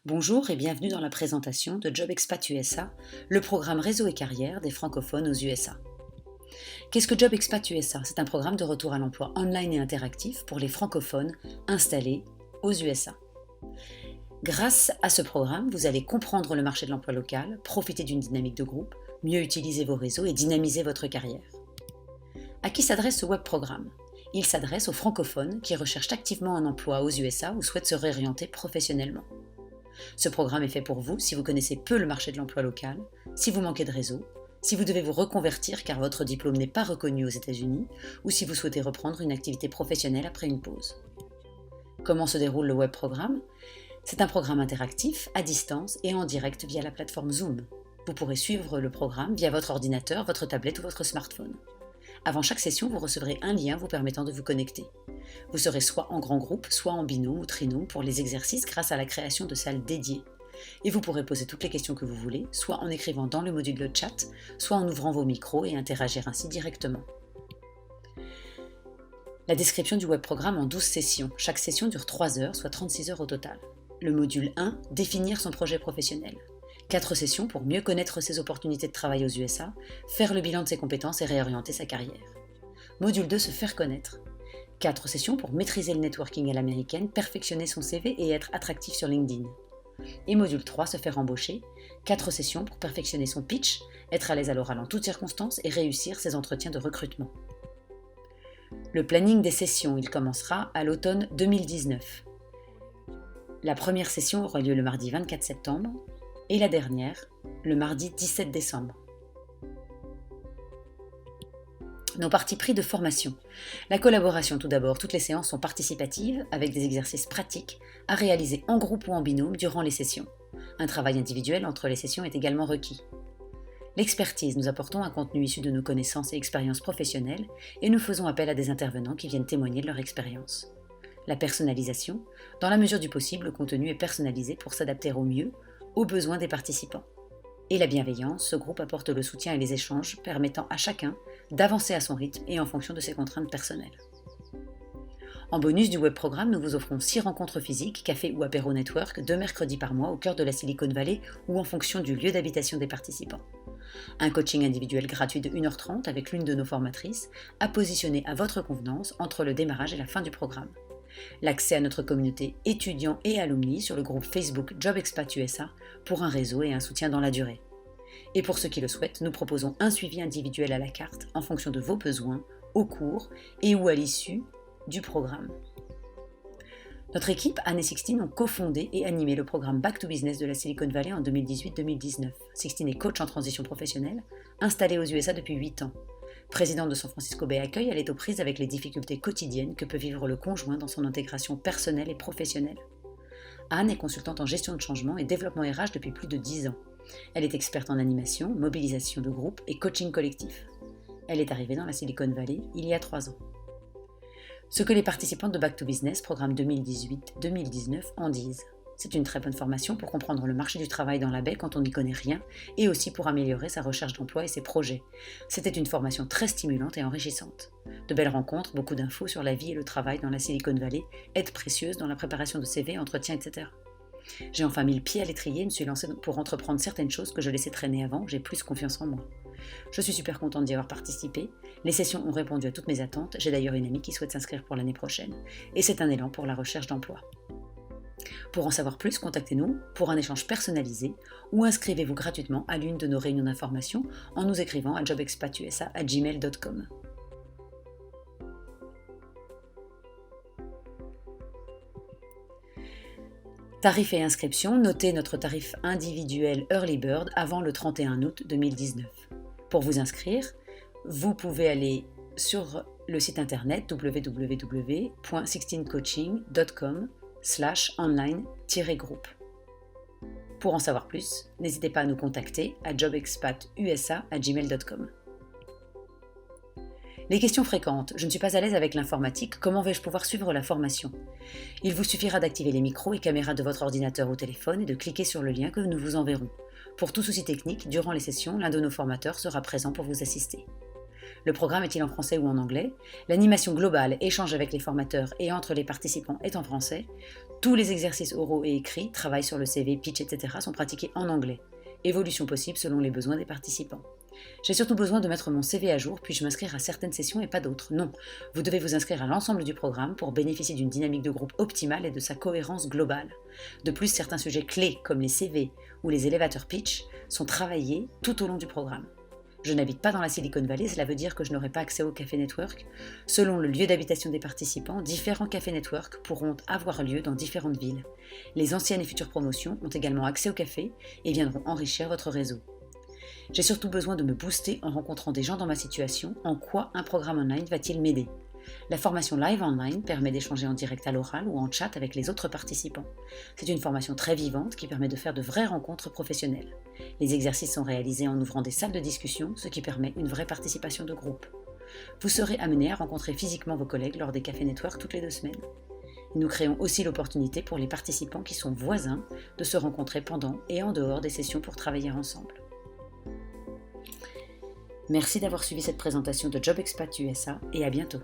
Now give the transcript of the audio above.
Bonjour et bienvenue dans la présentation de Job Expat USA, le programme réseau et carrière des francophones aux USA. Qu'est-ce que Job Expat USA? C'est un programme de retour à l'emploi online et interactif pour les francophones installés aux USA. Grâce à ce programme, vous allez comprendre le marché de l'emploi local, profiter d'une dynamique de groupe, mieux utiliser vos réseaux et dynamiser votre carrière. À qui s'adresse ce web programme? Il s'adresse aux francophones qui recherchent activement un emploi aux USA ou souhaitent se réorienter professionnellement. Ce programme est fait pour vous si vous connaissez peu le marché de l'emploi local, si vous manquez de réseau, si vous devez vous reconvertir car votre diplôme n'est pas reconnu aux États-Unis ou si vous souhaitez reprendre une activité professionnelle après une pause. Comment se déroule le web programme? C'est un programme interactif, à distance et en direct via la plateforme Zoom. Vous pourrez suivre le programme via votre ordinateur, votre tablette ou votre smartphone. Avant chaque session, vous recevrez un lien vous permettant de vous connecter. Vous serez soit en grand groupe, soit en binôme ou trinôme pour les exercices grâce à la création de salles dédiées. Et vous pourrez poser toutes les questions que vous voulez, soit en écrivant dans le module de chat, soit en ouvrant vos micros et interagir ainsi directement. La description du web programme en 12 sessions. Chaque session dure 3 heures, soit 36 heures au total. Le module 1, définir son projet professionnel. 4 sessions pour mieux connaître ses opportunités de travail aux USA, faire le bilan de ses compétences et réorienter sa carrière. Module 2, se faire connaître. 4 sessions pour maîtriser le networking à l'américaine, perfectionner son CV et être attractif sur LinkedIn. Et module 3, se faire embaucher. 4 sessions pour perfectionner son pitch, être à l'aise à l'oral en toutes circonstances et réussir ses entretiens de recrutement. Le planning des sessions, il commencera à l'automne 2019. La première session aura lieu le mardi 24 septembre et la dernière le mardi 17 décembre. Nos partis pris de formation. La collaboration tout d'abord, toutes les séances sont participatives avec des exercices pratiques à réaliser en groupe ou en binôme durant les sessions. Un travail individuel entre les sessions est également requis. L'expertise, nous apportons un contenu issu de nos connaissances et expériences professionnelles et nous faisons appel à des intervenants qui viennent témoigner de leur expérience. La personnalisation, dans la mesure du possible, le contenu est personnalisé pour s'adapter au mieux aux besoins des participants. Et la bienveillance, ce groupe apporte le soutien et les échanges permettant à chacun d'avancer à son rythme et en fonction de ses contraintes personnelles. En bonus du web programme, nous vous offrons 6 rencontres physiques, café ou apéro network, 2 mercredis par mois au cœur de la Silicon Valley ou en fonction du lieu d'habitation des participants. Un coaching individuel gratuit de 1h30 avec l'une de nos formatrices, à positionner à votre convenance entre le démarrage et la fin du programme. L'accès à notre communauté étudiants et alumni sur le groupe Facebook Job Expat USA pour un réseau et un soutien dans la durée. Et pour ceux qui le souhaitent, nous proposons un suivi individuel à la carte en fonction de vos besoins, au cours et ou à l'issue du programme. Notre équipe, Anne et Sixtine, ont cofondé et animé le programme Back to Business de la Silicon Valley en 2018-2019. Sixtine est coach en transition professionnelle, installée aux USA depuis 8 ans. Présidente de San Francisco Bay Accueil, elle est aux prises avec les difficultés quotidiennes que peut vivre le conjoint dans son intégration personnelle et professionnelle. Anne est consultante en gestion de changement et développement RH depuis plus de 10 ans. Elle est experte en animation, mobilisation de groupe et coaching collectif. Elle est arrivée dans la Silicon Valley il y a 3 ans. Ce que les participants de Back to Business, programme 2018-2019, en disent. C'est une très bonne formation pour comprendre le marché du travail dans la baie quand on n'y connaît rien et aussi pour améliorer sa recherche d'emploi et ses projets. C'était une formation très stimulante et enrichissante. De belles rencontres, beaucoup d'infos sur la vie et le travail dans la Silicon Valley, aides précieuses dans la préparation de CV, entretiens, etc. J'ai enfin mis le pied à l'étrier et me suis lancée pour entreprendre certaines choses que je laissais traîner avant, j'ai plus confiance en moi. Je suis super contente d'y avoir participé, les sessions ont répondu à toutes mes attentes, j'ai d'ailleurs une amie qui souhaite s'inscrire pour l'année prochaine, et c'est un élan pour la recherche d'emploi. Pour en savoir plus, contactez-nous pour un échange personnalisé ou inscrivez-vous gratuitement à l'une de nos réunions d'information en nous écrivant à jobexpatusa@gmail.com. Tarif et inscription, notez notre tarif individuel Early Bird avant le 31 août 2019. Pour vous inscrire, vous pouvez aller sur le site internet www.sixteencoaching.com/online-groupe. Pour en savoir plus, n'hésitez pas à nous contacter à jobexpatusa@gmail.com. Les questions fréquentes. Je ne suis pas à l'aise avec l'informatique, comment vais-je pouvoir suivre la formation? Il vous suffira d'activer les micros et caméras de votre ordinateur ou téléphone et de cliquer sur le lien que nous vous enverrons. Pour tout souci technique, durant les sessions, l'un de nos formateurs sera présent pour vous assister. Le programme est-il en français ou en anglais? L'animation globale, échange avec les formateurs et entre les participants est en français. Tous les exercices oraux et écrits, travail sur le CV, pitch, etc. sont pratiqués en anglais. Évolution possible selon les besoins des participants. J'ai surtout besoin de mettre mon CV à jour, puis-je m'inscrire à certaines sessions et pas d'autres? Non, vous devez vous inscrire à l'ensemble du programme pour bénéficier d'une dynamique de groupe optimale et de sa cohérence globale. De plus, certains sujets clés, comme les CV ou les elevator pitch, sont travaillés tout au long du programme. Je n'habite pas dans la Silicon Valley, cela veut dire que je n'aurai pas accès au Café Network. Selon le lieu d'habitation des participants, différents cafés network pourront avoir lieu dans différentes villes. Les anciennes et futures promotions ont également accès au café et viendront enrichir votre réseau. J'ai surtout besoin de me booster en rencontrant des gens dans ma situation. En quoi un programme online va-t-il m'aider? La formation live online permet d'échanger en direct à l'oral ou en chat avec les autres participants. C'est une formation très vivante qui permet de faire de vraies rencontres professionnelles. Les exercices sont réalisés en ouvrant des salles de discussion, ce qui permet une vraie participation de groupe. Vous serez amené à rencontrer physiquement vos collègues lors des cafés network toutes les 2 semaines. Nous créons aussi l'opportunité pour les participants qui sont voisins de se rencontrer pendant et en dehors des sessions pour travailler ensemble. Merci d'avoir suivi cette présentation de Job Expat USA et à bientôt.